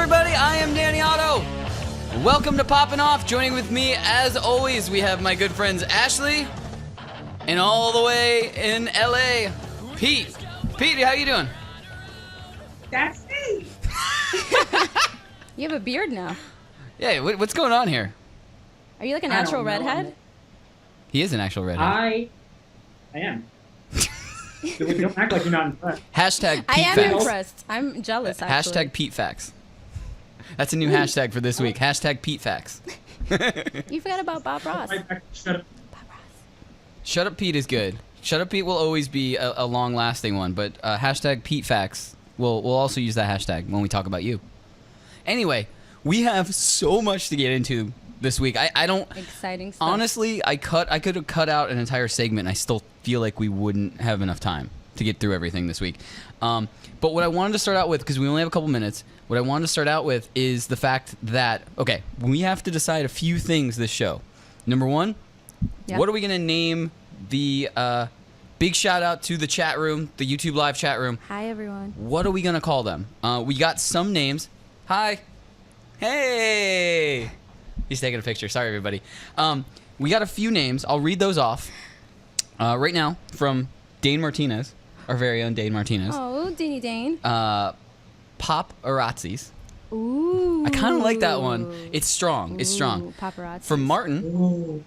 everybody? I am Danny Otto. Welcome to Poppin Off. Joining with me, as always, we have my good friends Ashley, and all the way in LA, Pete. Pete, how you doing? That's me. You have a beard now. Yeah, what's going on here? Are you like a natural redhead? He is an actual redhead. I am. Don't act like you're not impressed. Hashtag Pete I am Facts. impressed. I'm jealous, actually. Hashtag Pete Facts. That's a new hashtag for this week. Hashtag Pete Facts. You forgot about Bob Ross. Shut up. Bob Ross. Shut Up Pete is good. Shut Up Pete will always be a long-lasting one, but hashtag Pete Facts, we'll also use that hashtag when we talk about you. Anyway, we have so much to get into this week. I don't... Exciting stuff. Honestly, I could have cut out an entire segment, and I still feel like we wouldn't have enough time to get through everything this week. But what I wanted to start out with, because we only have a couple minutes, what I wanted to start out with is the fact that, okay, we have to decide a few things this show. Number one, What are we going to name the... big shout out to the chat room, the YouTube live chat room. Hi, everyone. What are we going to call them? We got some names. Hi. Hey. He's taking a picture. Sorry, everybody. We got a few names. I'll read those off right now from Dane Martinez, our very own Dane Martinez. Oh, Danny Dane. Pop Arazzis. Ooh. I kind of like that one. It's strong. It's strong. Paparazzi. From Martin, Ooh.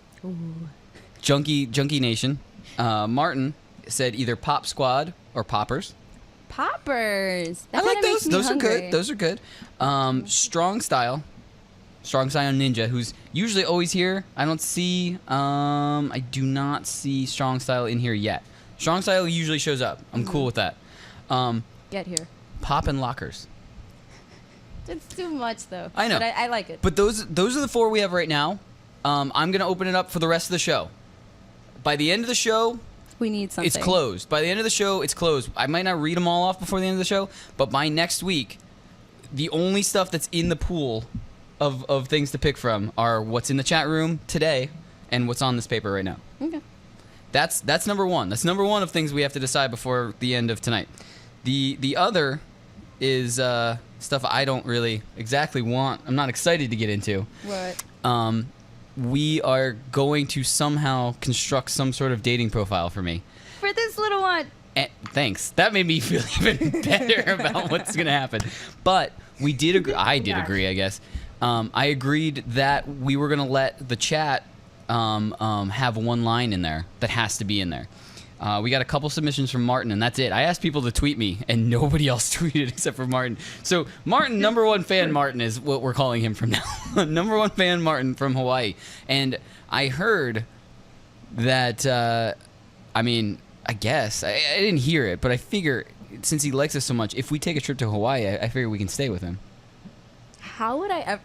Junkie Nation. Martin said either Pop Squad or Poppers. Poppers. That I like kinda those. makes me Those hungry. are good. Those are good. Strong Style Ninja, who's usually always here. I don't see. I do not see Strong Style in here yet. Strong Style usually shows up. I'm cool with that. Get here. Poppin Lockers. It's too much, though. I know. But I like it. But those are the four we have right now. I'm gonna open it up for the rest of the show. By the end of the show, We need something. it's closed. By the end of the show, it's closed. I might not read them all off before the end of the show, but by next week, the only stuff that's in the pool of things to pick from are what's in the chat room today and what's on this paper right now. Okay. That's number one. That's number one of things we have to decide before the end of tonight. The other is stuff I don't really exactly want. I'm not excited to get into. What? We are going to somehow construct some sort of dating profile for me. For this little one. Thanks. That made me feel even better about what's going to happen. But we did agree. I did agree, I guess. I agreed that we were going to let the chat have one line in there that has to be in there. We got a couple submissions from Martin, and that's it. I asked people to tweet me, and nobody else tweeted except for Martin. So Martin, number one fan Martin is what we're calling him from now. Number one fan Martin from Hawaii. And I heard that, I guess, I didn't hear it, but I figure since he likes us so much, if we take a trip to Hawaii, I figure we can stay with him. How would I ever...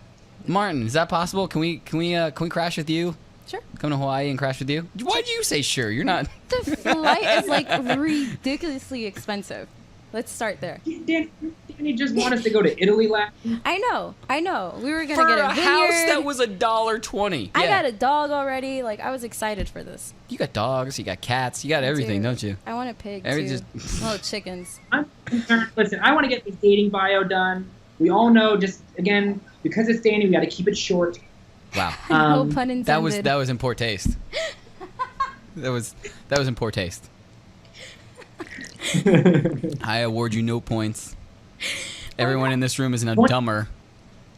Martin, is that possible? Can we crash with you? Sure. Come to Hawaii and crash with you? Why'd you say sure? You're not... The flight is, like, ridiculously expensive. Let's start there. Danny just want us to go to Italy last week. I know. We were going to For get a a vineyard. house that was $1.20. I got a dog already. Like, I was excited for this. You got dogs, you got cats, you got everything, don't you? I want a pig, Every- too. Little chickens. I'm concerned. Listen, I want to get this dating bio done. We all know, just again, because it's Danny, we got to keep it short. Wow. No pun intended. That was in poor taste. that was in poor taste. I award you no points. Everyone in this room is now dumber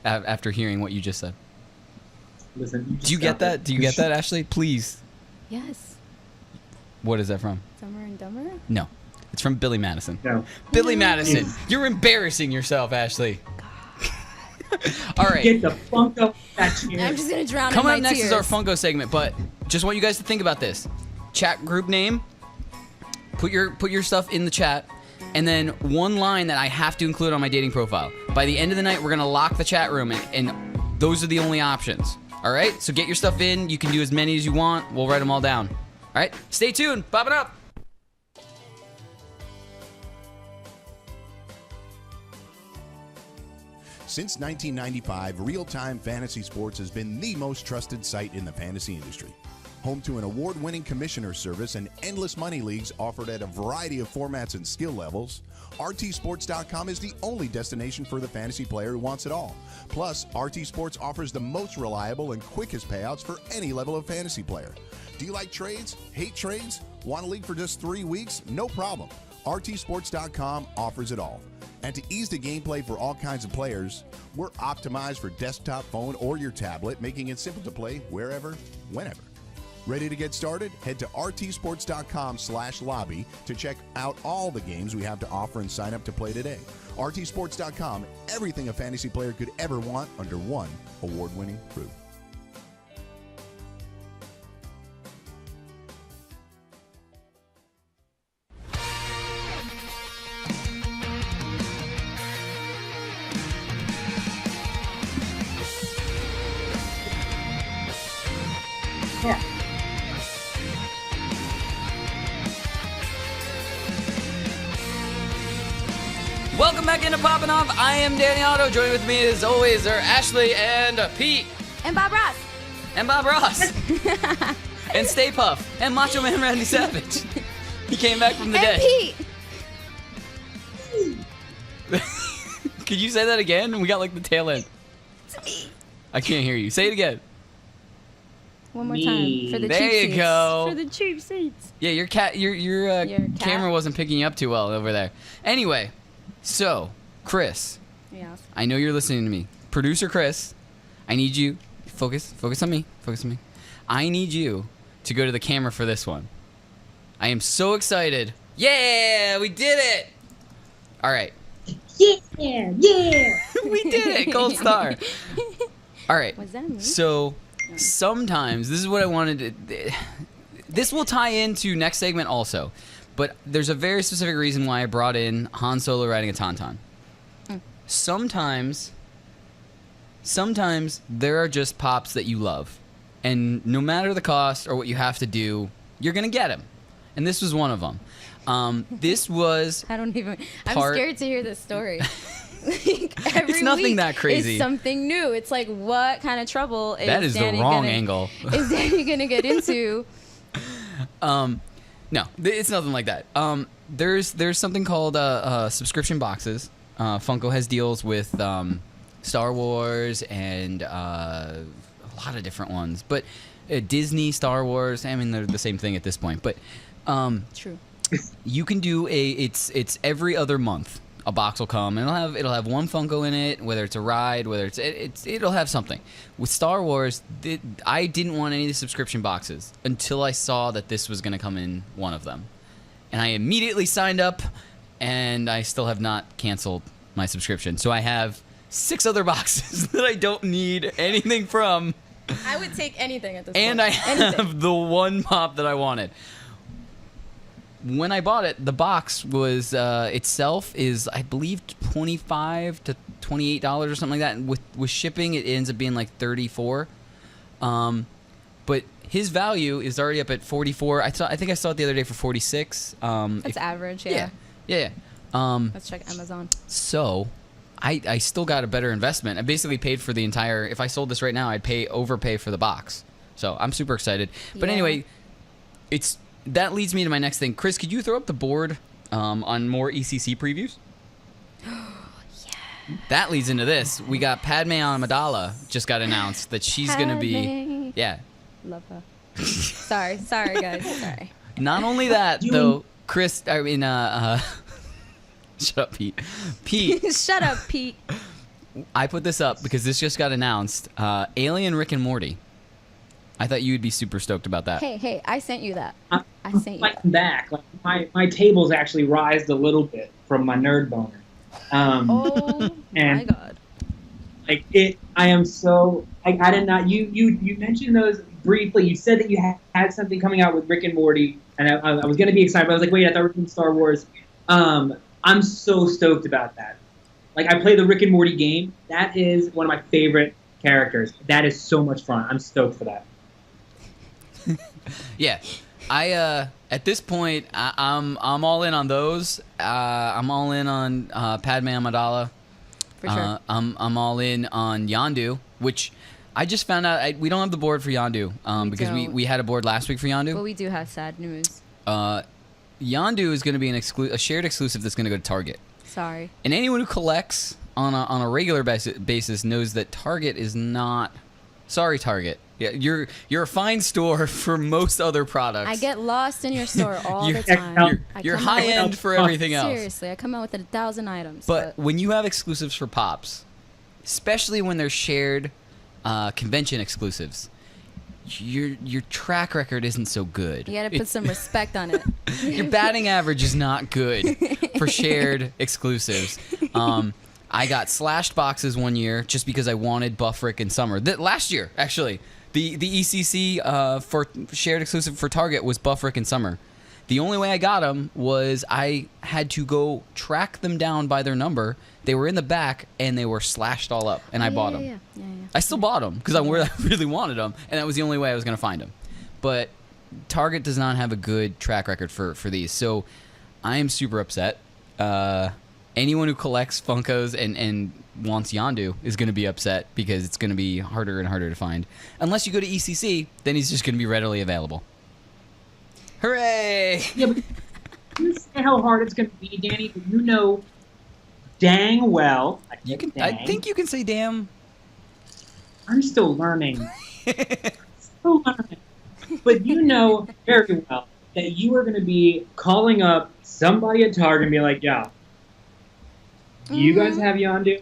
after hearing what you just said. Listen, Do you get that? Do you get that, Ashley? Please. Yes. What is that from? Dumber and Dumber? No. It's from Billy Madison. No. Billy Madison, you're embarrassing yourself, Ashley. All right. Get the funk up that chair. I'm just going to drown Coming in up my next tears. is our Funko segment, but just want you guys to think about this. Chat group name. Put your stuff in the chat, and then one line that I have to include on my dating profile. By the end of the night, we're gonna lock the chat room, and those are the only options. All right. So get your stuff in. You can do as many as you want. We'll write them all down. All right. Stay tuned. Pop it up. Since 1995, Real Time Fantasy Sports has been the most trusted site in the fantasy industry. Home to an award-winning commissioner service and endless money leagues offered at a variety of formats and skill levels, RTSports.com is the only destination for the fantasy player who wants it all. Plus, RT Sports offers the most reliable and quickest payouts for any level of fantasy player. Do you like trades? Hate trades? Want a league for just 3 weeks? No problem. RTSports.com offers it all. And to ease the gameplay for all kinds of players, we're optimized for desktop, phone, or your tablet, making it simple to play wherever, whenever. Ready to get started? Head to rtsports.com/lobby to check out all the games we have to offer and sign up to play today. rtsports.com, everything a fantasy player could ever want under one award-winning roof. Yeah. Welcome back into Poppin Off. I am Danny Otto. Joining with me as always are Ashley and Pete. And Bob Ross. And Bob Ross. And Stay Puff. And Macho Man Randy Savage. He came back from the And dead. Pete. Could you say that again? We got like the tail end. I can't hear you. Say it again. One more Me. time for the There cheap you seats. go. For the cheap seats. Yeah, your cat? camera wasn't picking you up too well over there. Anyway, so Chris, Yeah. I know you're listening to me. Producer Chris, I need you focus on me. I need you to go to the camera for this one. I am so excited. Yeah, we did it. All right. Yeah. We did it. Gold star. All right. Was that me? So sometimes this is what I wanted to. This will tie into next segment also, but there's a very specific reason why I brought in Han Solo riding a tauntaun. Sometimes there are just pops that you love, and no matter the cost or what you have to do, you're gonna get them. And this was one of them. This was I don't even. I'm part- scared to hear this story. Like, every It's nothing week that crazy. Is something new. It's like, what kind of trouble is that is Danny the wrong gonna, angle. Is Danny gonna get into? No, it's nothing like that. There's something called subscription boxes. Funko has deals with Star Wars and a lot of different ones, but Disney, Star Wars. I mean, they're the same thing at this point. But True. you can do it's every other month. A box will come and it'll have one Funko in it, whether it's a ride, whether it'll have something. With Star Wars, I didn't want any of the subscription boxes until I saw that this was going to come in one of them, and I immediately signed up, and I still have not canceled my subscription. So I have 6 other boxes that I don't need anything from, I would take anything at this and point. I have the one pop that I wanted. When I bought it, the box was itself is, I believe, $25 to $28 or something like that. And with shipping, it ends up being like $34. But his value is already up at $44. I think I saw it the other day for $46. That's average. Yeah. Yeah. Let's check Amazon. So I still got a better investment. I basically paid for the entire. If I sold this right now, I'd overpay for the box. So I'm super excited. But Yeah. anyway, that leads me to my next thing. Chris, could you throw up the board on more ECC previews? Yeah. That leads into this. We got Padme Amidala just got announced that she's going to be. Padme. Yeah. Love her. Sorry, guys. Sorry. Not only that, though, Chris, I mean, shut up, Pete. Pete, Shut up, Pete. I put this up because this just got announced. Alien Rick and Morty. I thought you'd be super stoked about that. Hey, I sent you that. I sent you that. Fighting back. Like my tables actually rised a little bit from my nerd boner. Oh and my god. Like it, I am so. I did not. You mentioned those briefly. You said that you had something coming out with Rick and Morty, and I was going to be excited. But I was like, wait, I thought we were from Star Wars. I'm so stoked about that. Like I play the Rick and Morty game. That is one of my favorite characters. That is so much fun. I'm stoked for that. Yeah, I at this point I'm all in on those. I'm all in on Padme Amidala. For sure. I'm all in on Yondu, which I just found out we don't have the board for Yondu because we had a board last week for Yondu. But we do have sad news. Yondu is going to be a shared exclusive that's going to go to Target. Sorry. And anyone who collects on a regular basis knows that Target is not. Sorry, Target. Yeah, you're a fine store for most other products. I get lost in your store all the time. You're high end for everything else. Seriously, I come out with 1,000 items. But when you have exclusives for Pops, especially when they're shared convention exclusives, your track record isn't so good. You got to put some respect on it. Your batting average is not good for shared exclusives. I got slashed boxes one year just because I wanted Buff, Rick, and Summer. Last year, actually, the ECC for shared exclusive for Target was Buff, Rick, and Summer. The only way I got them was I had to go track them down by their number. They were in the back, and they were slashed all up, and I bought them. Yeah. I still bought them because I really wanted them, and that was the only way I was going to find them. But Target does not have a good track record for these, so I am super upset. Anyone who collects Funkos and wants Yondu is going to be upset because it's going to be harder and harder to find. Unless you go to ECC, then he's just going to be readily available. Hooray! Yeah, but you say how hard it's going to be, Danny, but you know dang well. I think you can say damn. I'm still learning. But you know very well that you are going to be calling up somebody at Target and be like, yeah, do you guys have Yondu?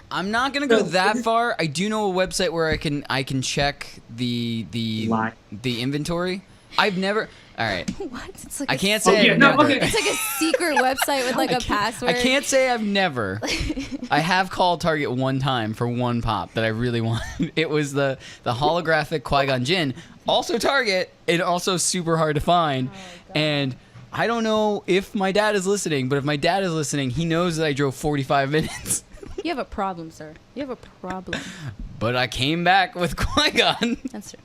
I'm not gonna go that far. I do know a website where I can check the inventory. I've never. All right. What? It's like I can't say I've never. Okay. It's like a secret website with like a password. I can't say I've never. I have called Target one time for one pop that I really wanted. It was the holographic Qui-Gon Jinn, also Target, and also super hard to find. And I don't know if my dad is listening, but if my dad is listening, he knows that I drove 45 minutes. You have a problem, sir. You have a problem. But I came back with Qui-Gon. That's true.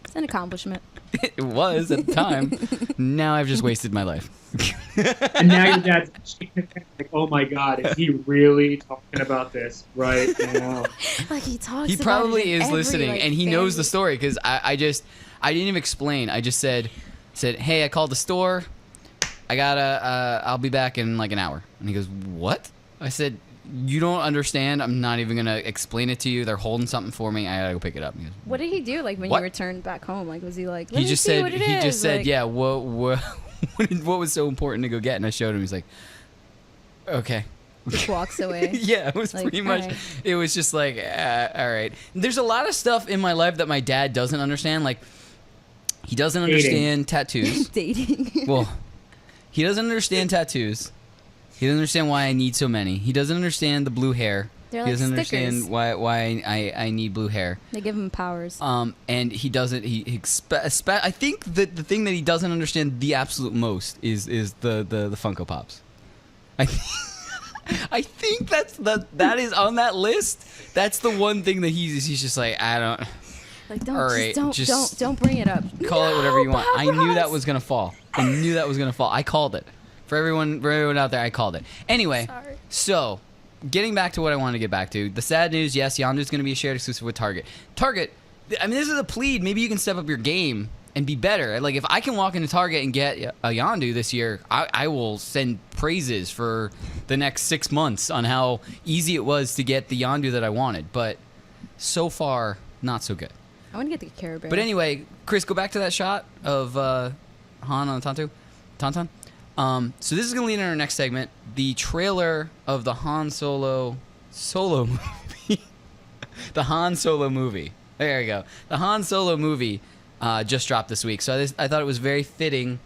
It's an accomplishment. It was at the time. Now I've just wasted my life. And now your dad's like, oh my God, is he really talking about this right now? Like he talks. He probably is every, listening, like, and he knows the story because I didn't even explain. I just said, hey, I called the store. I'll be back in like an hour. And he goes, what? I said, you don't understand. I'm not even gonna explain it to you. They're holding something for me. I gotta go pick it up. He goes, what did he do? Like when what? you returned back home? Like was he like? He just said. He just said, like, yeah. What was so important to go get? And I showed him. He's like, okay. Just walks away. Yeah, it was like, pretty much. right. It was just like, all right. There's a lot of stuff in my life that my dad doesn't understand. Like, he doesn't understand tattoos. Dating. Well, he doesn't understand tattoos. He doesn't understand why I need so many. He doesn't understand the blue hair. They're He like doesn't stickers. understand why I need blue hair. They give him powers. And he doesn't. I think that the thing that he doesn't understand the absolute most is the Funko Pops. I think that is on that list. That's the one thing that he's just like, I don't. Like don't, all right, don't bring it up. Call it whatever you want. I knew Papa that Ross. was gonna fall. I called it. For everyone out there, I called it. Anyway, Sorry. so getting back to what I wanted to get back to, the sad news, yes, Yondu's going to be a shared exclusive with Target. Target, I mean, this is a plead. Maybe you can step up your game and be better. Like, if I can walk into Target and get a Yondu this year, I will send praises for the next 6 months on how easy it was to get the Yondu that I wanted. But so far, not so good. I want to get the Care Bear. But anyway, Chris, go back to that shot of Han on Tauntaun. So this is going to lead into our next segment, the trailer of the Han Solo movie. The Han Solo movie. There we go. The Han Solo movie just dropped this week. So I thought it was very fitting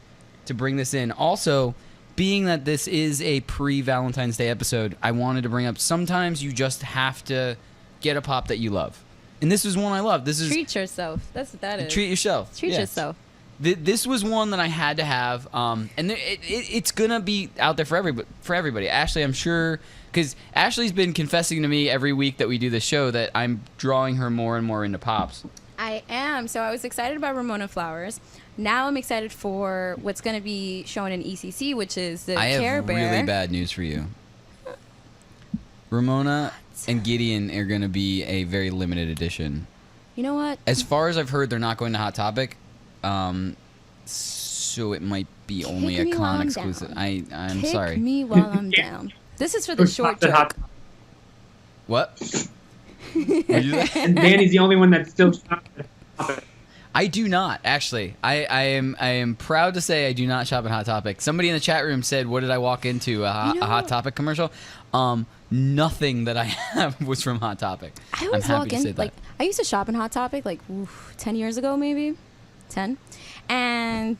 to bring this in. Also, being that this is a pre-Valentine's Day episode, I wanted to bring up sometimes you just have to get a pop that you love. And this is one I love. This is treat yourself. That's what that is. Treat yourself. Treat Yeah. yourself. This was one that I had to have, and it's gonna be out there for everybody. Ashley, I'm sure, because Ashley's been confessing to me every week that we do this show that I'm drawing her more and more into pops. I am. So I was excited about Ramona Flowers. Now I'm excited for what's going to be shown in ECC, which is the I Care have Bear. really bad news for you. Ramona and Gideon are going to be a very limited edition. You know what? As far as I've heard, they're not going to Hot Topic. So it might be only a con exclusive. I'm sorry. Kick me while I'm down. This is for the short joke. What? What'd you say? And Danny's the only one that's still shopping at Hot Topic. I do not actually. I am proud to say I do not shop at Hot Topic. Somebody in the chat room said, "What did I walk into? A Hot Topic commercial?" Nothing that I have was from Hot Topic. I always I'm happy walk to in say that. like I used to shop in Hot Topic like 10 years ago, maybe 10, and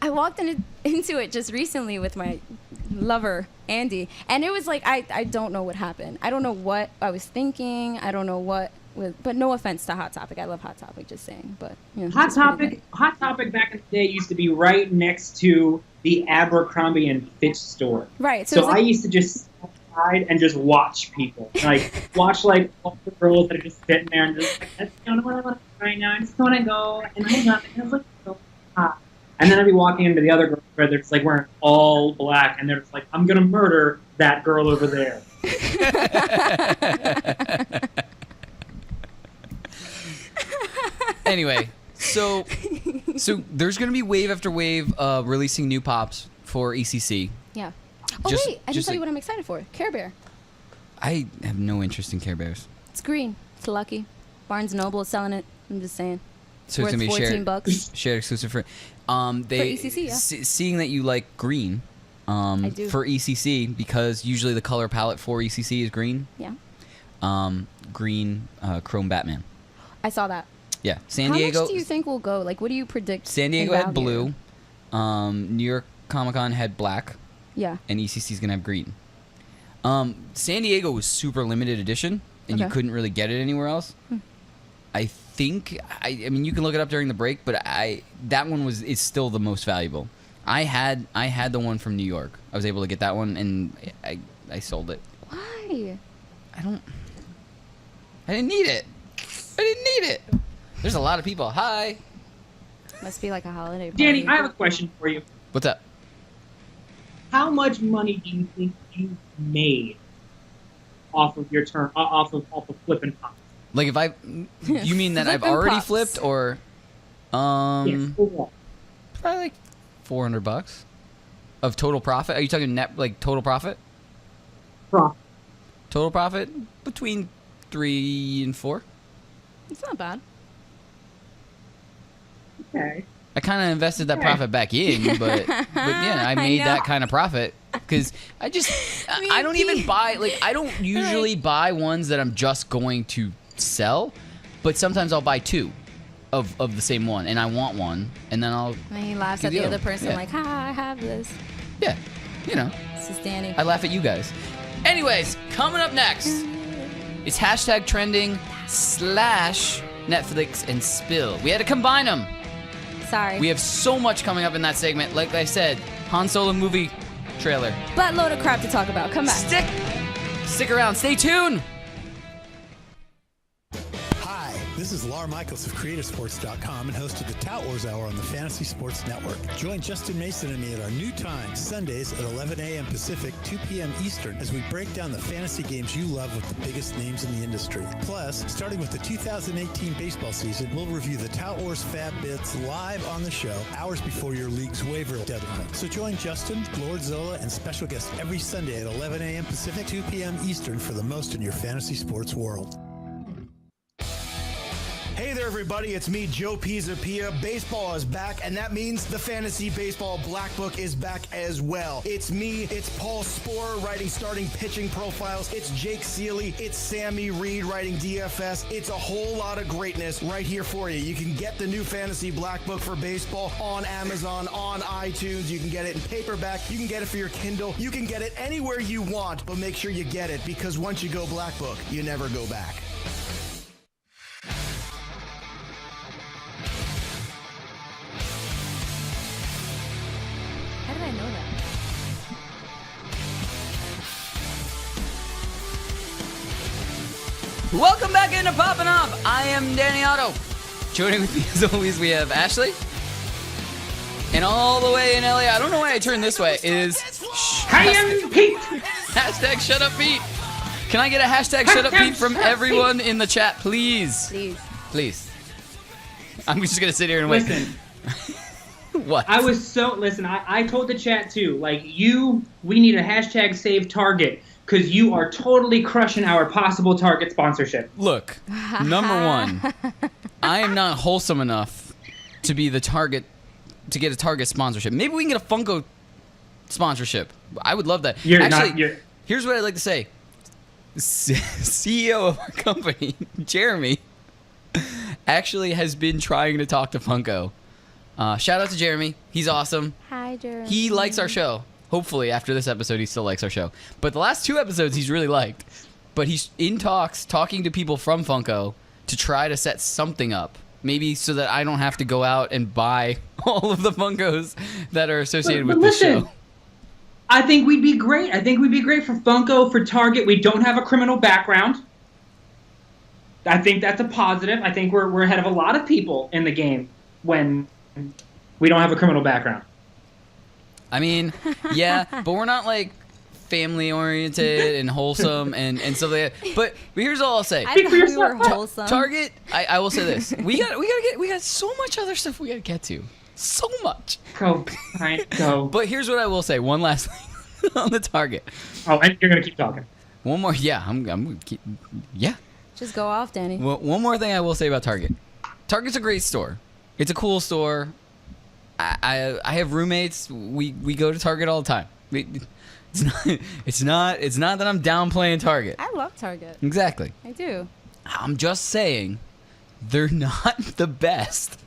I walked into it just recently with my lover Andy, and it was like I don't know what happened. I don't know what I was thinking. I don't know what. But no offense to Hot Topic, I love Hot Topic. Just saying, but you know, Hot Topic back in the day used to be right next to the Abercrombie and Fitch store. Right. So I used to just sit outside and just watch people, like watch like all the girls that are just sitting there and just like, that's not what I want to right now. I just want to go and hang up. And I was like, so hot. And then I'd be walking into the other girls where they're just like wearing all black, and they're just like, I'm gonna murder that girl over there. Anyway, so there's gonna be wave after wave releasing new pops for ECC. Yeah. Oh Just- wait, I didn't just tell you like- what I'm excited for. Care Bear. I have no interest in Care Bears. It's green. It's lucky. Barnes & Noble is selling it. I'm just saying. So Worth it's gonna be $14. shared exclusive for they ECC, yeah. seeing that you like green I do. for ECC because usually the color palette for ECC is green. Yeah. Green Chrome Batman. I saw that. Yeah, San Diego. How much do you think will go? Like, what do you predict? San Diego in had value? blue. New York Comic Con had black. Yeah. And ECC is gonna have green. San Diego was super limited edition, and you Okay. couldn't really get it anywhere else. I think I mean you can look it up during the break, but that one is still the most valuable. I had the one from New York. I was able to get that one, and I sold it. Why? I didn't need it. I didn't need it. There's a lot of people. Hi. Must be like a holiday party. Danny, I have a question for you. What's up? How much money do you think you made off of your turn, off of flipping pops? Like if you mean that I've Flippin' already pops. flipped or Yes. Overall. probably like $400 of total profit. Are you talking net like total profit? Profit. Total profit between 3 and 4. It's not bad. Okay. I kind of invested that profit back in, but yeah, I I made know. that kind of profit because I just I don't even buy I don't usually buy ones that I'm just going to sell, but sometimes I'll buy 2 of the same one, and I want one, and then I'll And he laughs Good at the deal. other person Yeah. like, "Ha, I have this." yeah, you know, This is Danny. I laugh at you guys. Anyways, coming up next, it's hashtag trending / Netflix and spill. We had to combine them. Sorry. We have so much coming up in that segment. Like I said, Han Solo movie trailer. Buttload of crap to talk about. Come back. Stick around. Stay tuned. Hi, this is Lar Michaels of CreatorSports.com and host of the Tout Wars Hour on the Fantasy Sports Network. Join Justin Mason and me at our new time, Sundays at 11 a.m. Pacific, 2 p.m. Eastern, as we break down the fantasy games you love with the biggest names in the industry. Plus, starting with the 2018 baseball season, we'll review the Tout Wars Fab Bits live on the show, hours before your league's waiver deadline. So join Justin, Lord Zola, and special guests every Sunday at 11 a.m. Pacific, 2 p.m. Eastern for the most in your fantasy sports world. Hey there, everybody. It's me, Joe Pizzapia. Baseball is back, and that means the Fantasy Baseball Black Book is back as well. It's me, it's Paul Sporer writing starting pitching profiles. It's Jake Seeley. It's Sammy Reed writing DFS. It's a whole lot of greatness right here for you. You can get the new Fantasy Black Book for baseball on Amazon, on iTunes. You can get it in paperback. You can get it for your Kindle. You can get it anywhere you want, but make sure you get it because once you go Black Book, you never go back. How did I know that? Welcome back into Poppin Off. I am Danny Otto. Joining with me as always, we have Ashley. And all the way in LA, I don't know why I turned this way, is Hi, I'm Pete. hashtag Shut Up Pete. Can I get a hashtag shut up Pete from everyone in the chat, please? Please. I'm just gonna sit here and wait. Listen. What? I told the chat too, like we need a hashtag save Target because you are totally crushing our possible Target sponsorship. Look, number one, I am not wholesome enough to be the Target, to get a Target sponsorship. Maybe we can get a Funko sponsorship. I would love that. Here's what I'd like to say. CEO of our company, Jeremy, actually has been trying to talk to Funko. Shout out to Jeremy. He's awesome. Hi, Jeremy. He likes our show. Hopefully, after this episode, he still likes our show. But the last 2 episodes, he's really liked. But he's in talking to people from Funko to try to set something up. Maybe so that I don't have to go out and buy all of the Funkos that are associated with this show. I think we'd be great. I think we'd be great for Funko, for Target. We don't have a criminal background. I think that's a positive. I think we're ahead of a lot of people in the game when we don't have a criminal background. I mean, yeah, but we're not like family oriented and wholesome and stuff like that. But here's all I'll say. I thought we were wholesome. Target, I will say this. We got so much other stuff we gotta get to. So much. Go. But here's what I will say. One last thing on the Target. Oh, and you're gonna keep talking. One more. Yeah, I'm gonna keep. Yeah. Just go off, Danny. Well, one more thing I will say about Target. Target's a great store. It's a cool store. I have roommates. We go to Target all the time. It's not that I'm downplaying Target. I love Target. Exactly. I do. I'm just saying they're not the best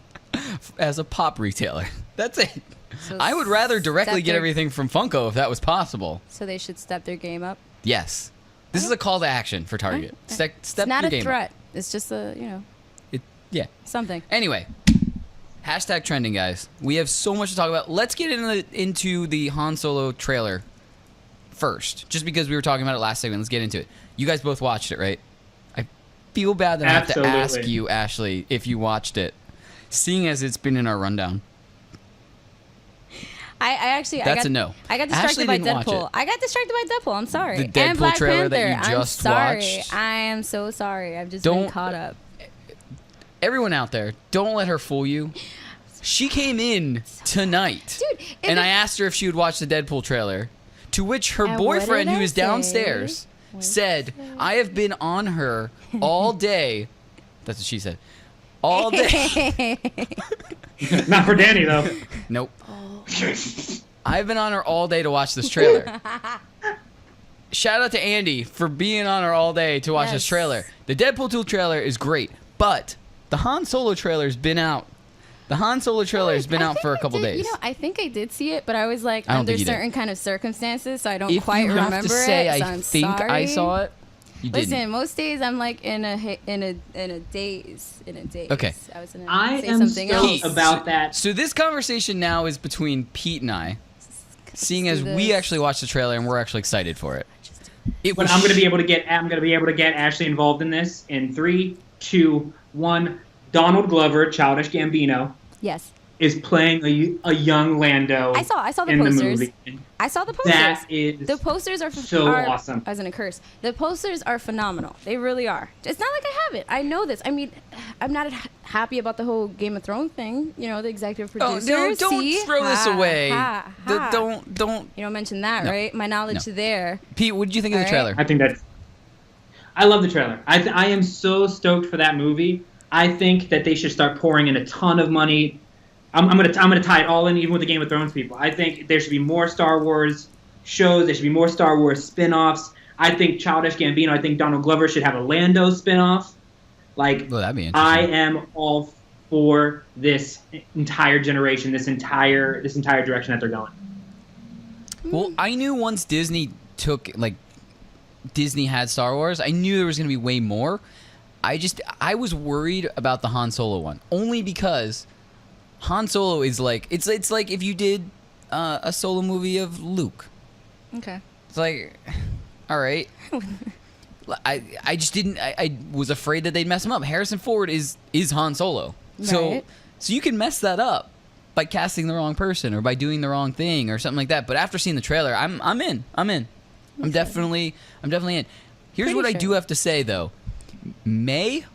as a pop retailer. That's it. So I would rather directly get everything from Funko if that was possible. So they should step their game up? Yes. This is a call to action for Target. Step it's not your a game threat. up. It's just Yeah. something. Anyway, hashtag trending, guys. We have so much to talk about. Let's get into the Han Solo trailer first, just because we were talking about it last segment. Let's get into it. You guys both watched it, right? I feel bad that I have to ask you, Ashley, if you watched it, seeing as it's been in our rundown. That's a no. I got distracted by Deadpool. I'm sorry. The Deadpool and Black trailer Panther. that you just I'm sorry. watched. I am so sorry. I've just been caught up. Everyone out there, don't let her fool you. She came in tonight, Dude, and I asked her if she would watch the Deadpool trailer, to which her boyfriend, who is downstairs, said, I have been on her all day. That's what she said. All day. Not for Danny, though. Nope. I've been on her all day to watch this trailer. Shout out to Andy for being on her all day to watch this trailer. The Deadpool 2 trailer is great, but the Han Solo trailer has been out. The Han Solo trailer has been out for a couple days. You know, I think I did see it, but I was like I don't under think you did. certain kind of circumstances, so I don't If quite you remember have to say it. So I I'm think sorry. I saw it, you Listen, didn't. most days I'm like in a daze. Okay. I am something stoked else. about that. So this conversation now is between Pete and I, seeing as do we this. actually watched the trailer and we're actually excited for it. But I'm gonna be able to get Ashley involved in this in 3, 2, 1. Donald Glover, Childish Gambino, Yes. is playing a young Lando. I saw the in posters. the movie. I saw the posters. That is the posters are so awesome. I was gonna curse. The posters are phenomenal. They really are. It's not like I haven't. I know this. I mean, I'm not happy about the whole Game of Thrones thing. You know, the executive producer. Don't throw this away. Don't. You don't mention that, right? My knowledge there. Pete, what did you think of the trailer? I love the trailer. I am so stoked for that movie. I think that they should start pouring in a ton of money. I'm gonna tie it all in, even with the Game of Thrones people. I think there should be more Star Wars shows. There should be more Star Wars spin-offs. I think Childish Gambino. I think Donald Glover should have a Lando spin-off. Like, that'd be interesting. I am all for this entire generation, this entire direction that they're going. Well, I knew once Disney had Star Wars, I knew there was gonna be way more. I was worried about the Han Solo one, only because Han Solo is like it's like if you did a solo movie of Luke. Okay. It's like, all right. I just didn't. I was afraid that they'd mess him up. Harrison Ford is Han Solo, so you can mess that up by casting the wrong person or by doing the wrong thing or something like that. But after seeing the trailer, I'm in. I'm definitely in. Here's Pretty what I sure. do have to say though. May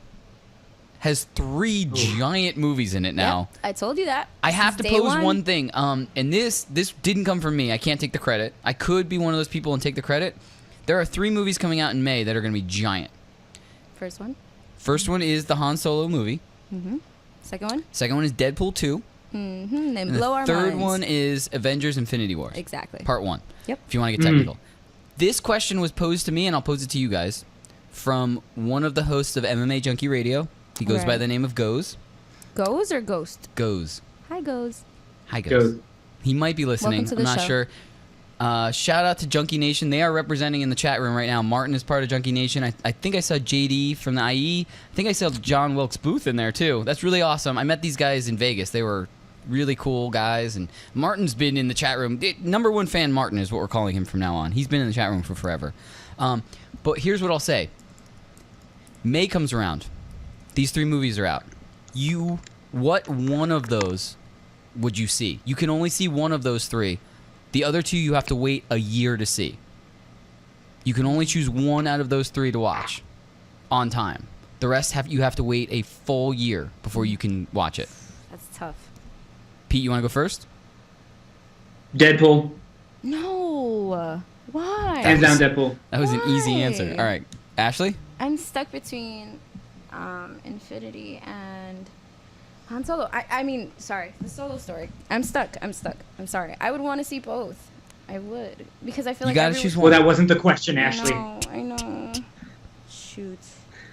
has 3 giant movies in it now. Yep, I told you that. I have to Since day pose one thing. And this didn't come from me. I can't take the credit. I could be one of those people and take the credit. There are 3 movies coming out in May that are going to be giant. First one. First one is the Han Solo movie. Second one. Second one is Deadpool 2. Then And blow the our third minds. one is Avengers Infinity War. Exactly. Part 1. Yep. If you want to get technical. This question was posed to me, and I'll pose it to you guys, from one of the hosts of MMA Junkie Radio. He goes by Right. the name of Goes. Goes or Ghost? Goes. Hi, Goes. Hi, Goes. Goes. He might be listening. Welcome to I'm the not show. sure. Shout out to Junkie Nation. They are representing in the chat room right now. Martin is part of Junkie Nation. I think I saw JD from the IE. I think I saw John Wilkes Booth in there too. That's really awesome. I met these guys in Vegas. They were really cool guys. And Martin's been in the chat room. Number 1 fan Martin is what we're calling him from now on. He's been in the chat room for forever. But here's what I'll say. May comes around. These 3 movies are out. What one of those would you see? You can only see one of those 3. The other 2 you have to wait a year to see. You can only choose one out of those 3 to watch on time. The rest you have to wait a full year before you can watch it. That's tough. Pete, you want to go first? Deadpool. No. Why? Hands down, Deadpool. That was an easy Why? answer. All right. Ashley? I'm stuck between Infinity and Han Solo. I mean, sorry, the Solo story. I'm stuck. I'm sorry. I would want to see both. I would. Because I feel You like gotta everyone- choose Well, one. that wasn't the question, Ashley. I know. Shoot.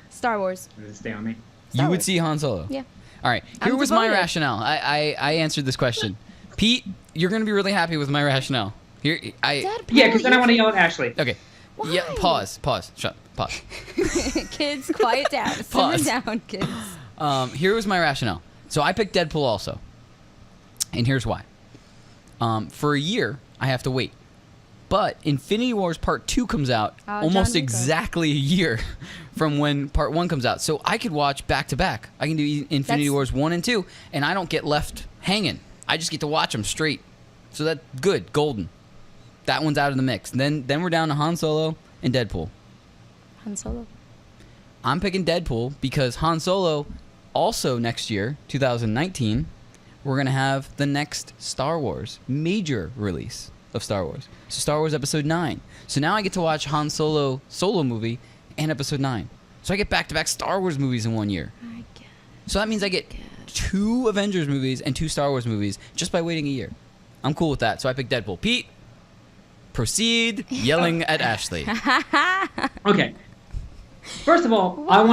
Star Wars. Stay on me. You Star would Wars. see Han Solo. Yeah. All right. Here I'm was my devoted. rationale. I answered this question. Pete, you're going to be really happy with my rationale. Here, Deadpool. Yeah, because then I want to yell at Ashley. Okay. Yeah. Why? Pause. Shut. Pause. Kids, quiet down. Simmer Pause. down, kids. Here was my rationale. So I picked Deadpool also, and here's why. For a year, I have to wait. But Infinity Wars Part 2 comes out John almost Wick. exactly a year from when Part 1 comes out. So I could watch back to back. I can do Infinity That's- Wars 1 and 2, and I don't get left hanging. I just get to watch them straight. So that's good, golden. That one's out of the mix. Then we're down to Han Solo and Deadpool. Han Solo. I'm picking Deadpool because Han Solo, also next year, 2019, we're going to have the next Star Wars major release of Star Wars. So Star Wars Episode 9. So now I get to watch Han Solo solo movie and Episode 9. So I get back-to-back Star Wars movies in 1 year. I guess. So that means I get 2 Avengers movies and 2 Star Wars movies just by waiting a year. I'm cool with that. So I picked Deadpool. Pete, proceed yelling at Ashley. Okay. First of all, I'd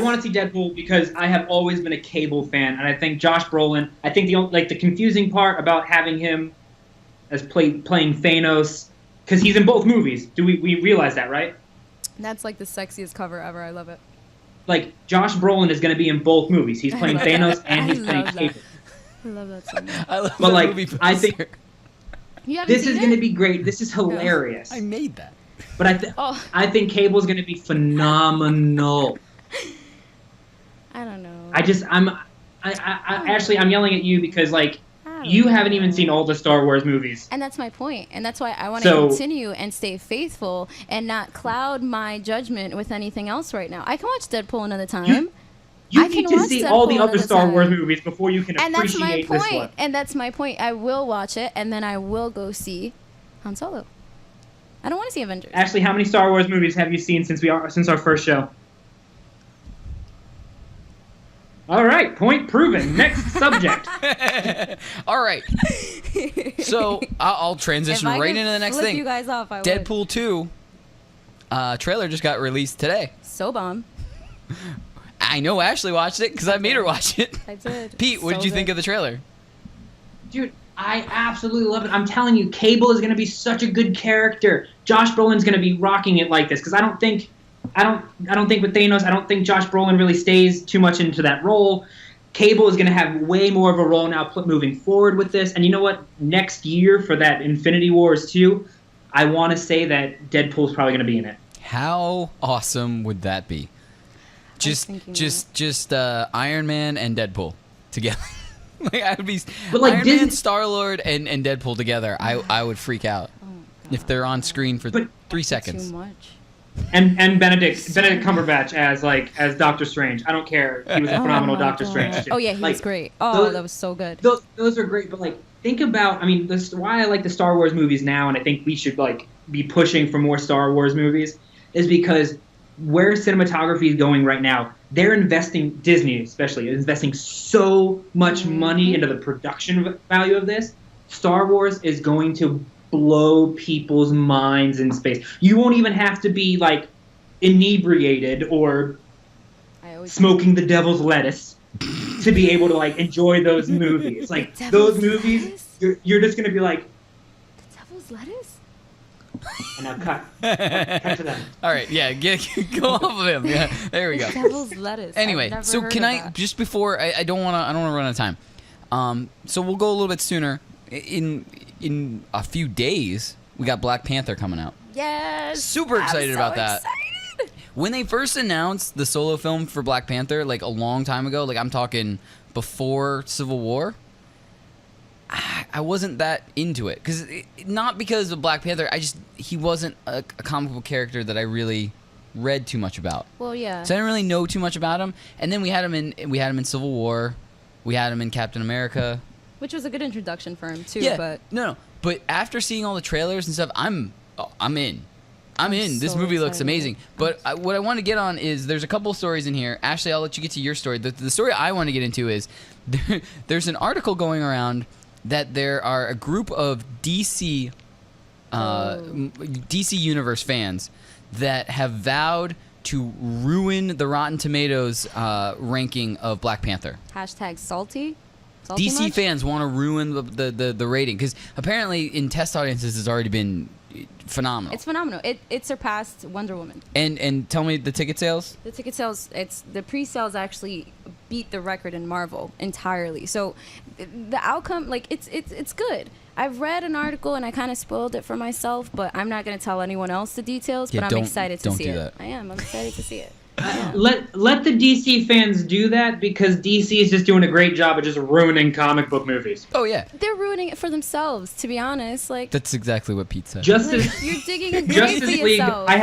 want to see Deadpool because I have always been a Cable fan, and I think Josh Brolin. I think the confusing part about having him as playing Thanos, because he's in both movies. Do we realize that, right? That's like the sexiest cover ever. I love it. Like Josh Brolin is going to be in both movies. He's playing Thanos and he's I playing love that. Cable. I love that so much. I love But, that like, movie I poster. think- You haven't This seen is it? going to be great. This is hilarious. I made that. But Oh. I think Cable's going to be phenomenal. I don't know. Actually, I'm yelling at you because like you haven't even seen all the Star Wars movies. And that's my point. And that's why I want to So- continue and stay faithful and not cloud my judgment with anything else right now. I can watch Deadpool another time. You I need can to watch see all the Deadpool other another Star Wars time. movies before you can And that's my appreciate this one. point. And that's my point. I will watch it and then I will go see Han Solo. I don't want to see Avengers. Ashley, how many Star Wars movies have you seen since our first show? All right, point proven. Next subject. All right. So I'll If transition I right could into the next flip thing. you guys off, I would. Deadpool 2 trailer just got released today. So bomb. I know Ashley watched it because I made her watch it. I did. Pete, what did you think of the trailer? Dude, I absolutely love it. I'm telling you, Cable is going to be such a good character. Josh Brolin's going to be rocking it like this because I don't think with Thanos, I don't think Josh Brolin really stays too much into that role. Cable is going to have way more of a role now moving forward with this. And you know what? Next year for that Infinity Wars 2, I want to say that Deadpool's probably going to be in it. How awesome would that be? Just Iron Man and Deadpool together. Like I would be But, like, Iron Disney- Man, Star-Lord, and Deadpool together. I would freak out if they're on screen for But- 3 seconds. Too much. And Benedict Cumberbatch as Doctor Strange. I don't care. He was a phenomenal Doctor Strange. Too. Oh yeah, he was great. Oh, that was so good. Those are great. But like, think about. I mean, why I like the Star Wars movies now, and I think we should like be pushing for more Star Wars movies, is because where cinematography is going right now, they're investing. Disney especially is investing so much money into the production value of this. Star Wars is going to blow people's minds in space. You won't even have to be like inebriated or smoking the devil's lettuce to be able to like enjoy those movies. Like those movies, you're just gonna be like, the devil's lettuce. And now cut to that. All right, yeah, go off of him. Yeah, there we go. Devil's lettuce. Anyway, so can I just before I don't want to run out of time. So we'll go a little bit sooner. In a few days, we got Black Panther coming out. Yes. Super excited about that. Excited. When they first announced the solo film for Black Panther, like a long time ago, like I'm talking before Civil War, I wasn't that into it. Not because of Black Panther, he wasn't a comic book character that I really read too much about. Well, yeah. So I didn't really know too much about him. And then we had him in Civil War. We had him in Captain America. Which was a good introduction for him too. Yeah, But no. But after seeing all the trailers and stuff, I'm in. I'm in. This so movie looks excited. amazing. But what I want to get on is there's a couple stories in here. Ashley, I'll let you get to your story. The story I want to get into is there's an article going around that there are a group of DC Universe fans that have vowed to ruin the Rotten Tomatoes ranking of Black Panther. #salty. Salty DC much? fans want to ruin the rating because apparently in test audiences it's already been phenomenal. It's phenomenal. It surpassed Wonder Woman. And tell me the ticket sales. The ticket sales, the pre-sales actually beat the record in Marvel entirely. So the outcome, like it's good. I've read an article and I kind of spoiled it for myself, but I'm not going to tell anyone else the details. Yeah, but I'm excited to see do it. that. I'm excited to see it. Let the DC fans do that because DC is just doing a great job of just ruining comic book movies. Oh yeah, They're ruining it for themselves, to be honest. Like that's exactly what Pete said. Justice you're digging a grave for Justice League. yourself. I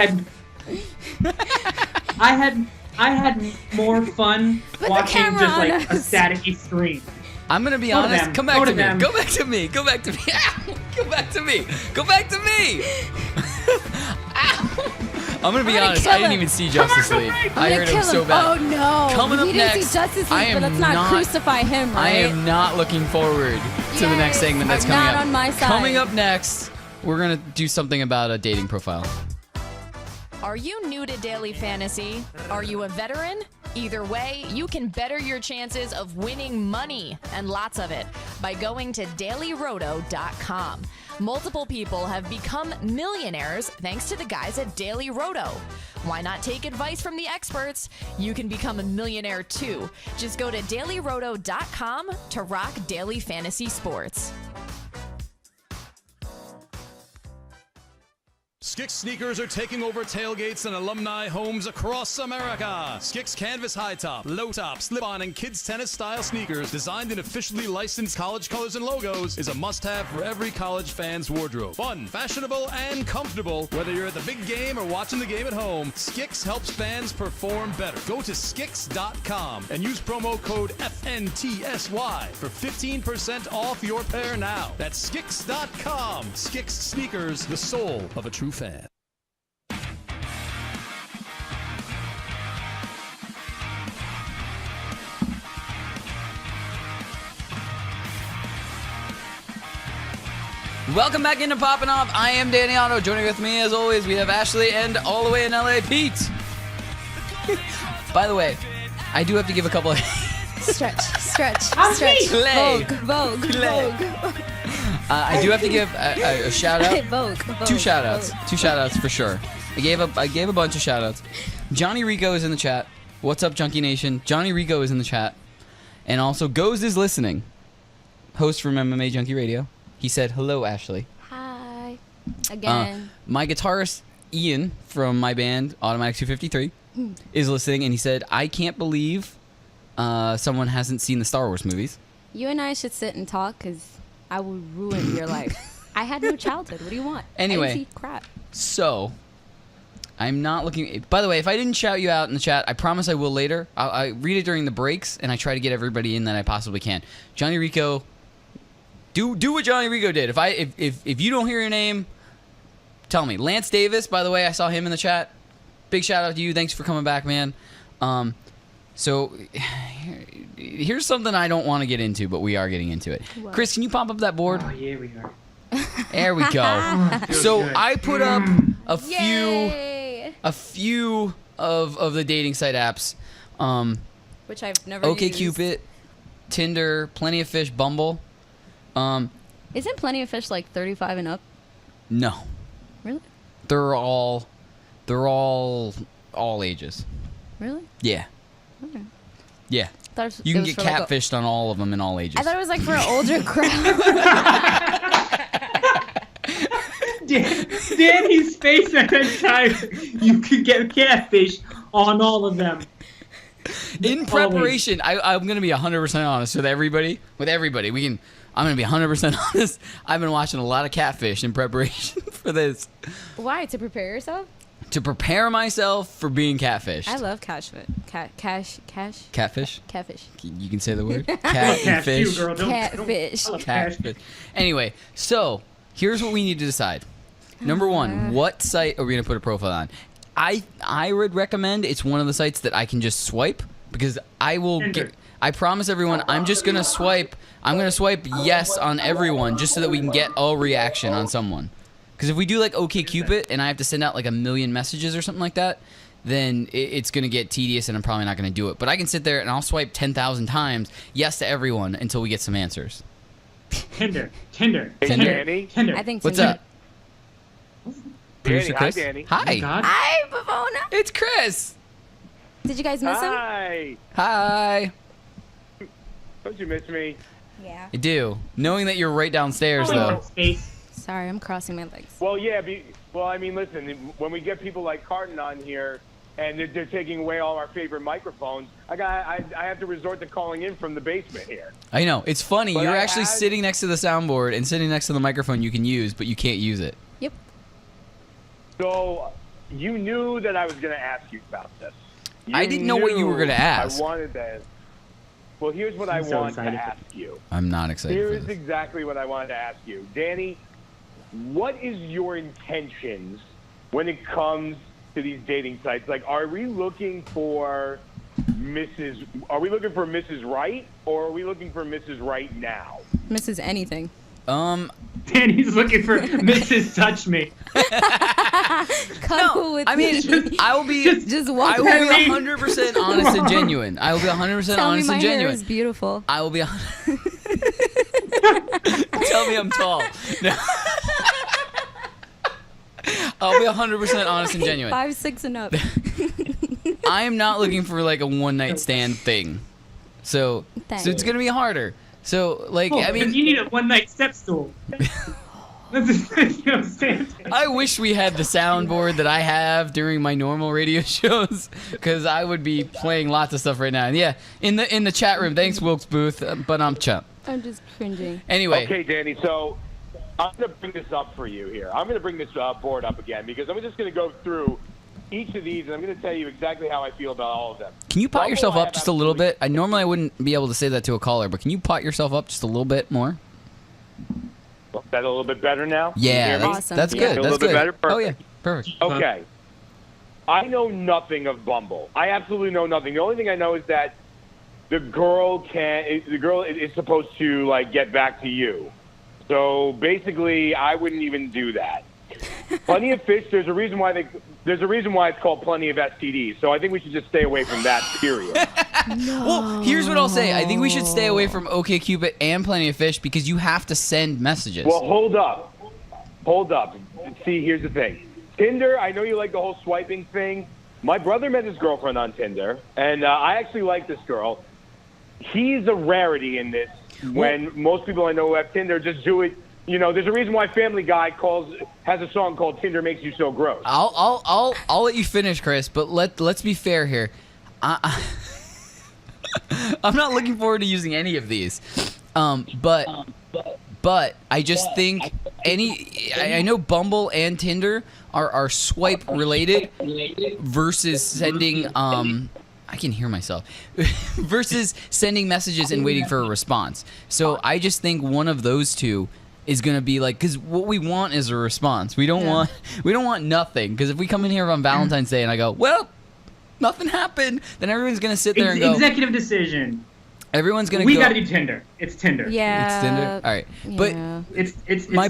had more fun Put the watching camera just on like a us. staticky screen. I'm gonna be Go to honest. them. Come Go back to to me. them. Go back to me. Go back to me. Go back to me. Go back to me. I'm gonna be honest. I didn't even see Justice League. I heard it was so bad. Oh no! Coming up he didn't next, see Justice I League, am but let's not not- crucify him, right? I am not looking forward to the next Yes, segment that's I'm coming not up. on my side. Coming up next, we're gonna do something about a dating profile. Are you new to Daily Fantasy? Are you a veteran? Either way, you can better your chances of winning money, and lots of it, by going to dailyroto.com. Multiple people have become millionaires thanks to the guys at Daily Roto. Why not take advice from the experts? You can become a millionaire too. Just go to dailyroto.com to rock daily fantasy sports. Skix sneakers are taking over tailgates and alumni homes across America. Skix canvas high top, low top, slip-on, and kids tennis style sneakers designed in officially licensed college colors and logos is a must-have for every college fan's wardrobe. Fun, fashionable, and comfortable. Whether you're at the big game or watching the game at home, Skix helps fans perform better. Go to Skix.com and use promo code FNTSY for 15% off your pair now. That's Skix.com. Skix sneakers, the soul of a true fan. Welcome back into Poppin Off. I am Danny Otto. Joining with me, as always, we have Ashley and all the way in LA, Pete. By the way, I do have to give a couple of... Stretch. Clay. Vogue. Clay. I do have to give a shout out. Vogue. Two shout outs for sure. I gave a bunch of shout outs. Johnny Rico is in the chat. What's up, Junkie Nation? Johnny Rico is in the chat. And also, Goes is listening. Host from MMA Junkie Radio. He said, hello, Ashley. Hi. Again. My guitarist, Ian, from my band, Automatic 253, is listening. And he said, I can't believe someone hasn't seen the Star Wars movies. You and I should sit and talk because I will ruin your life. I had no childhood. What do you want? Anyway. I didn't see crap. So, I'm not looking. By the way, if I didn't shout you out in the chat, I promise I will later. I read it during the breaks, and I try to get everybody in that I possibly can. Johnny Rico, do what Johnny Rico did. If you don't hear your name, tell me. Lance Davis, by the way, I saw him in the chat. Big shout out to you. Thanks for coming back, man. So here's something I don't want to get into, but we are getting into it. What? Chris, can you pop up that board? Oh, here we are. There we go. So good. I put up a Yay! few of the dating site apps. Which I've never used. OkCupid, Tinder, Plenty of Fish, Bumble. Isn't Plenty of Fish like 35 and up? No, Really? they're all ages. Really? Yeah. Okay. Yeah. Thought it was- You it can was get for, like, a- catfished on all of them in all ages. I thought it was like for an older crowd. Danny's face at that time. You could get catfish on all of them. In preparation, I'm going to be 100% honest with everybody. I'm going to be 100% honest. I've been watching a lot of catfish in preparation for this. Why? To prepare yourself? To prepare myself for being catfished. I love catfish. Catfish. Catfish? Catfish. You can say the word? Cat and Cash too, fish. girl. Don't- Catfish. don't- cash. Catfish. Anyway, so here's what we need to decide. Number one, what site are we going to put a profile on? I would recommend it's one of the sites that I can just swipe because I will Tinder. get. I promise everyone, I'm just going to swipe. I'm going to swipe yes on everyone just so that we can get a reaction on someone. Because if we do like OkCupid and I have to send out like 1 million messages or something like that, then it's going to get tedious and I'm probably not going to do it. But I can sit there and I'll swipe 10,000 times yes to everyone until we get some answers. Tinder. Tinder? Danny. Tinder. I think What's Tinder. up? Producer Danny, hi, Chris? Danny. Hi. Oh, God. Hi, Pavona. It's Chris. Did you guys miss him? Hi. Hi. Don't you miss me? Yeah. I do. Knowing that you're right downstairs, Oh, though. space. Sorry, I'm crossing my legs. Well, yeah. I mean, listen. When we get people like Carton on here, and they're taking away all our favorite microphones, I have to resort to calling in from the basement here. I know. It's funny. But You're I actually had- sitting next to the soundboard and sitting next to the microphone you can use, but you can't use it. Yep. So you knew that I was going to ask you about this. I didn't know what you were knew gonna ask. I wanted to. Well, here's what I'm I so want to excited. ask you. I'm not excited for Here's this. exactly what I wanted to ask you. Danny, what is your intentions when it comes to these dating sites? Like, are we looking for Mrs. Right, or are we looking for Mrs. Right now? Misses anything. Danny's looking for Mrs. Touch Me. Cuddle with I mean, me. I will be. Just I walk will away. be 100% honest and genuine. I will be 100% Tell me honest my and hair genuine. is beautiful. I will be. Tell me I'm tall. No. I'll be 100% honest and genuine. 5'6" and up. I am not looking for like a one night stand thing. So it's gonna be harder. So like, Oh, I mean, you need a one-night step stool. I wish we had the soundboard that I have during my normal radio shows, because I would be playing lots of stuff right now. And yeah, in the chat room. Thanks, Wilkes Booth. But I'm chump. I'm just cringing. Anyway, Okay, Danny. So I'm going to bring this up for you here. I'm going to bring this board up again because I'm just going to go through each of these and I'm going to tell you exactly how I feel about all of them. can you pot Bumble, yourself I up have just a little absolutely- bit? I normally wouldn't be able to say that to a caller, but can you pot yourself up just a little bit more? Is that a little bit better now? Can you Yeah, hear me? that's, Awesome. that's Yeah. good. Feel a That's little bit good. better? Oh yeah, Perfect. perfect. Okay. I know nothing of Bumble. I absolutely know nothing. The only thing I know is that the girl is supposed to like get back to you. So basically, I wouldn't even do that. Plenty of Fish. There's a reason why it's called Plenty of STDs. So I think we should just stay away from that. Period. Well, here's what I'll say. I think we should stay away from OkCupid and Plenty of Fish because you have to send messages. Well, hold up. See, here's the thing. Tinder, I know you like the whole swiping thing. My brother met his girlfriend on Tinder, and I actually like this girl. He's a rarity in this. When most people I know who have Tinder just do it. You know, there's a reason why Family Guy has a song called "Tinder Makes You So Gross." I'll let you finish, Chris. But let's be fair here. I'm not looking forward to using any of these. But I just think I know Bumble and Tinder are swipe related versus sending I can hear myself versus sending messages and waiting for a response. So I just think one of those two is gonna be like, because what we want is a response. We don't want nothing. Because if we come in here on Valentine's Day and I go, well, nothing happened, then everyone's gonna sit there and go, executive decision. Everyone's gonna. We gotta do Tinder. It's Tinder. Yeah. It's Tinder. All right, but it's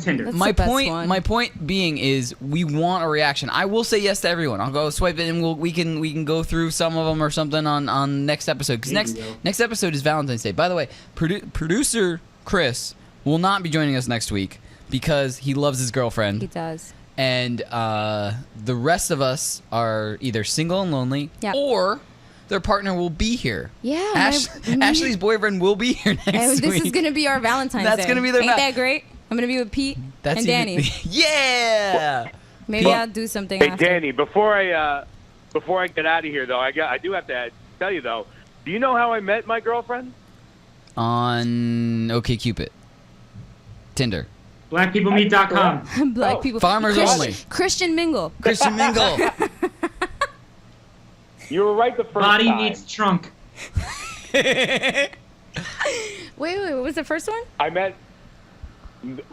Tinder. That's my the best point. one. My point being is we want a reaction. I will say yes to everyone. I'll go swipe it, and we can go through some of them or something on next episode. Because next episode is Valentine's Day. By the way, producer Chris will not be joining us next week because he loves his girlfriend. He does. And the rest of us are either single and lonely, or their partner will be here. Yeah. Ashley's boyfriend will be here next week. This is going to be our Valentine's Day. That's going to be their Ain't that great? I'm going to be with Pete and Danny. Yeah. Maybe I'll do something Hey, after. Danny, before I get out of here, though, I do have to tell you, though, do you know how I met my girlfriend? On OkCupid. Tinder. BlackPeopleMeet.com. Black people. Farmers only. Christian Mingle. Christian Mingle. You were right the first Body time. meets trunk. Wait, what was the first one?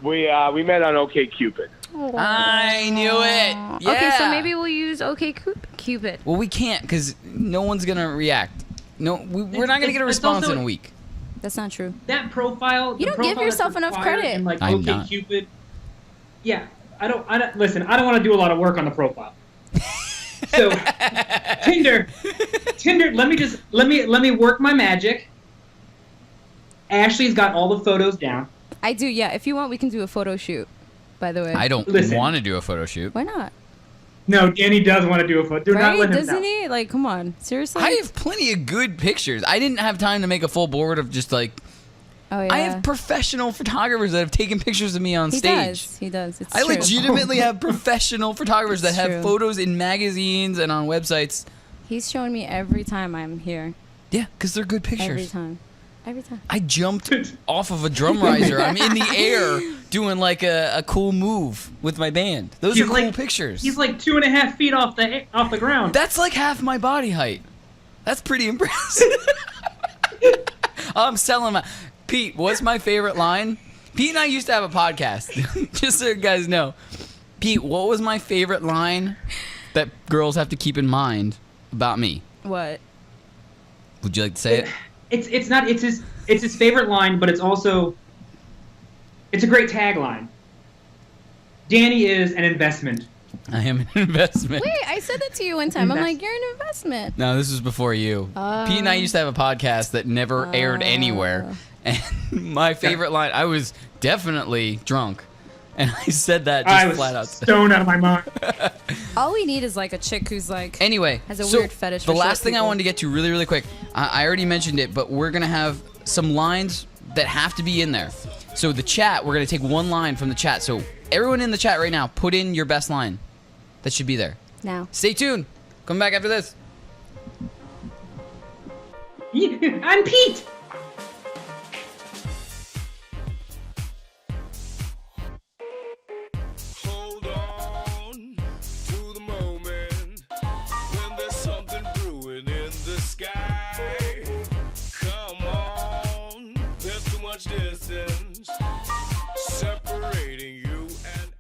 We met on OkCupid. I knew it. Yeah. Okay, so maybe we'll use OkCupid. Well, we can't because no one's going to react. No, we're not going to get a response in a week. That's not true. That profile. You don't give yourself enough credit. In, like, I'm not. OkCupid. Yeah, I don't. Listen, I don't want to do a lot of work on the profile. So, Tinder. Let me work my magic. Ashley's got all the photos down. I do, yeah. If you want, we can do a photo shoot. By the way, I don't want to do a photo shoot. Why not? No, Danny does want to do a photo. Do not let him Doesn't down. he? Like, come on, seriously. I have plenty of good pictures. I didn't have time to make a full board of just like. Oh yeah. I have professional photographers that have taken pictures of me on stage. He does. It's I true. legitimately have professional photographers that have true. photos in magazines and on websites. He's showing me every time I'm here. Yeah, because they're good pictures. Every time. I jumped off of a drum riser. I'm in the air doing like a cool move with my band. Those are cool pictures. He's like 2.5 feet off the ground. That's like half my body height. That's pretty impressive. I'm selling my... Pete, what's my favorite line? Pete and I used to have a podcast, just so you guys know. Pete, what was my favorite line that girls have to keep in mind about me? What? Would you like to say it? It's his favorite line, but it's also a great tagline. Danny is an investment. I am an investment. Wait, I said that to you one time. I'm like, you're an investment. No, this was before you. Pete and I used to have a podcast that never aired anywhere. And my favorite line, I was definitely drunk. And I said that just flat out. Stoned out of my mind. All we need is like a chick who's like anyway, has a so weird fetish for the last short thing I people. wanted to get to really, really quick, I already mentioned it, but we're going to have some lines that have to be in there. So the chat, we're going to take one line from the chat. So everyone in the chat right now, put in your best line. That should be there. Now. Stay tuned. Come back after this. I'm Pete. Hold on to the moment when there's something brewing in the sky. Come on, there's too much distance separating you and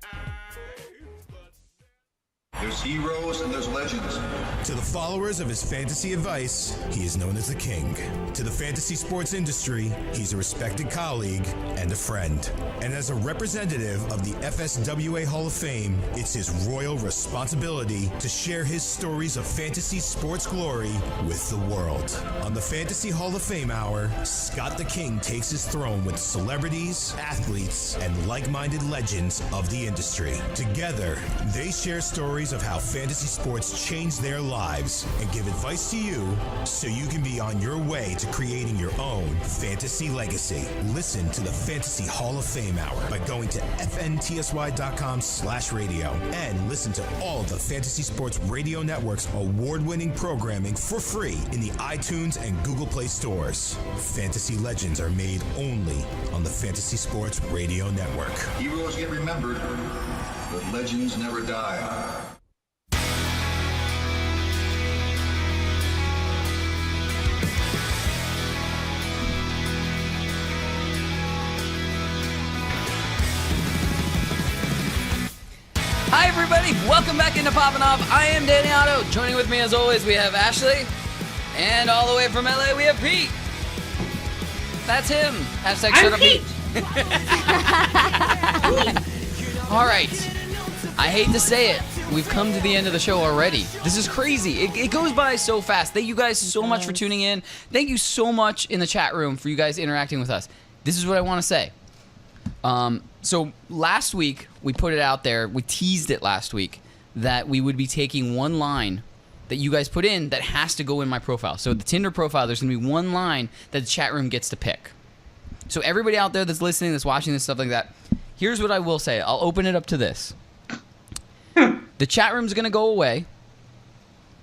There's heroes and there's legends. To the followers of his fantasy advice, he is known as the king. To the fantasy sports industry, he's a respected colleague and a friend. And as a representative of the FSWA Hall of Fame, it's his royal responsibility to share his stories of fantasy sports glory with the world. On the Fantasy Hall of Fame Hour, Scott the King takes his throne with celebrities, athletes, and like-minded legends of the industry. Together, they share stories of how fantasy sports changed their lives and give advice to you so you can be on your way to creating your own fantasy legacy. Listen to the Fantasy Hall of Fame Hour by going to fntsy.com/radio and listen to all the Fantasy Sports Radio Network's award-winning programming for free in the iTunes and Google Play stores. Fantasy legends are made only on the Fantasy Sports Radio Network. Heroes get remembered. but legends never die. Hi, everybody. Welcome back into Poppin Off. I am Danny Otto. Joining with me, as always, we have Ashley. And all the way from LA, we have Pete. That's him. Hashtag shut up, Pete. All right. I hate to say it. We've come to the end of the show already. This is crazy. It goes by so fast. Thank you guys so much for tuning in. Thank you so much in the chat room for you guys interacting with us. This is what I want to say. So last week, we put it out there, we teased it last week, that we would be taking one line that you guys put in that has to go in my profile. So the Tinder profile, there's going to be one line that the chat room gets to pick. So everybody out there that's listening, that's watching this, stuff like that, here's what I will say. I'll open it up to this. The chat room's going to go away,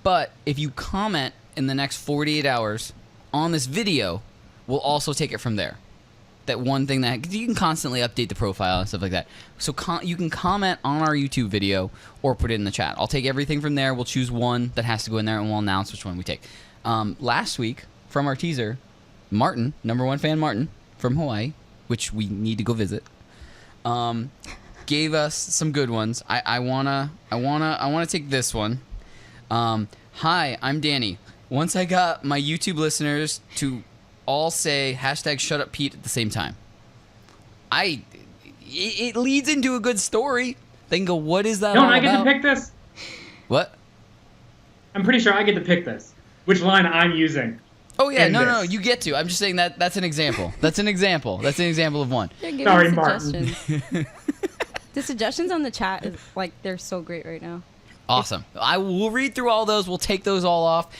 but if you comment in the next 48 hours on this video, we'll also take it from there. That one thing that you can constantly update the profile and stuff like that. So you can comment on our YouTube video or put it in the chat. I'll take everything from there. We'll choose one that has to go in there, and we'll announce which one we take. Last week, from our teaser, Martin, #1 fan Martin from Hawaii, which we need to go visit, gave us some good ones. I wanna take this one. Hi, I'm Danny. Once I got my YouTube listeners to all say hashtag shut up Pete at the same time. It leads into a good story. They can go, what is that all Don't I get about? to pick this? What? I'm pretty sure I get to pick this. Which line I'm using. Oh yeah, in no, this. you get to. I'm just saying that's an example. That's an example. That's an example of one. They're giving Sorry, Martin. suggestions. The suggestions on the chat is like they're so great right now. Awesome. We'll read through all those. We'll take those all off.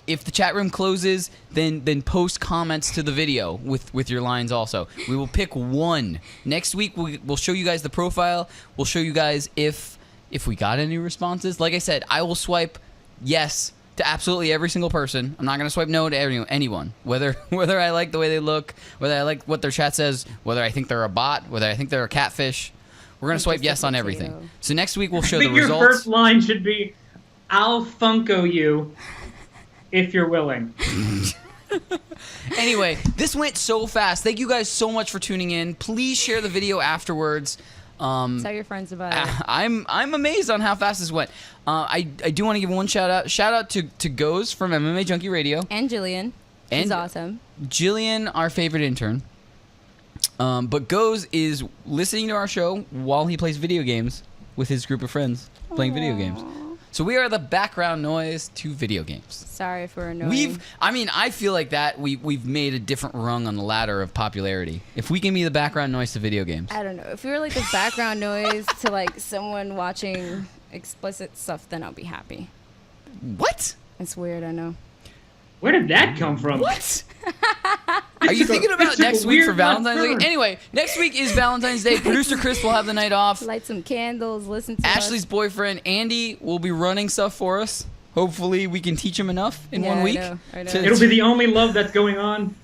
If the chat room closes, then post comments to the video with your lines also. We will pick one. Next week, we'll show you guys the profile. We'll show you guys if we got any responses. Like I said, I will swipe yes to absolutely every single person. I'm not going to swipe no to anyone. Whether I like the way they look, whether I like what their chat says, whether I think they're a bot, whether I think they're a catfish. We're going to swipe yes on everything. So next week we'll show the results. Your first line should be, I'll Funko you if you're willing. Anyway, this went so fast. Thank you guys so much for tuning in. Please share the video afterwards. Tell your friends about it. I'm amazed on how fast this went. I do want to give one shout out. Shout out to Goes from MMA Junkie Radio. And Jillian. She's awesome. Jillian, our favorite intern. But Goes is listening to our show while he plays video games with his group of friends playing video games. So we are the background noise to video games. Sorry for annoying. I feel like that we've made a different rung on the ladder of popularity. If we can be the background noise to video games. I don't know. If we were like the background noise to like someone watching explicit stuff, then I'll be happy. What? It's weird, I know. Where did that come from? What? Are you thinking about next week for Valentine's Day? Anyway, next week is Valentine's Day. Producer Chris will have the night off. Light some candles, listen to Ashley's boyfriend, Andy, will be running stuff for us. Hopefully, we can teach him enough in 1 week. I know. It'll be the only love that's going on.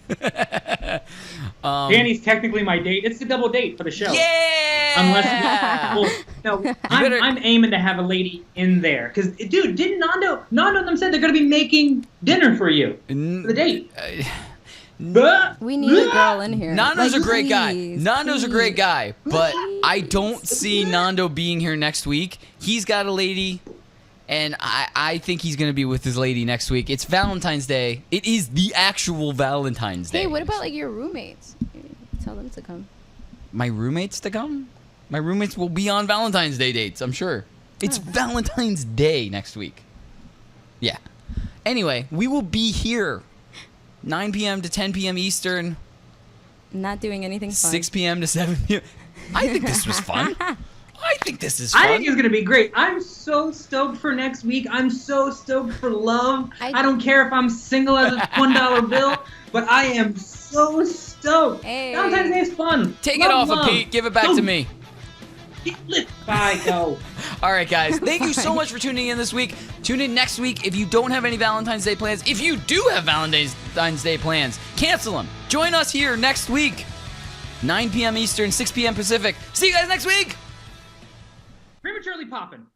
Danny's technically my date. It's the double date for the show. Yeah! I'm aiming to have a lady in there. Because, dude, didn't Nando and them said they're going to be making dinner for you for the date. We need a girl in here. Nando's like, a great guy. please, Nando's a great guy, but please. I don't see Nando being here next week. He's got a lady, and I think he's going to be with his lady next week. It's Valentine's Day. It is the actual Valentine's Day. Hey, what about like your roommates? Tell them to come. My roommates to come? My roommates will be on Valentine's Day dates, I'm sure. It's Valentine's Day next week. Yeah. Anyway, we will be here 9 p.m. to 10 p.m. Eastern. Not doing anything fun. 6 p.m. to 7 p.m. I think this was fun. I think this is fun. I think it's going to be great. I'm so stoked for next week. I'm so stoked for love. I don't care if I'm single as a $1 bill, but I am so stoked. Hey. Valentine's Day is fun. Take it off of Pete. Give it back to me. Bye, go. All right, guys. Thank you so much for tuning in this week. Tune in next week if you don't have any Valentine's Day plans. If you do have Valentine's Day plans, cancel them. Join us here next week, 9 p.m. Eastern, 6 p.m. Pacific. See you guys next week. prematurely popping.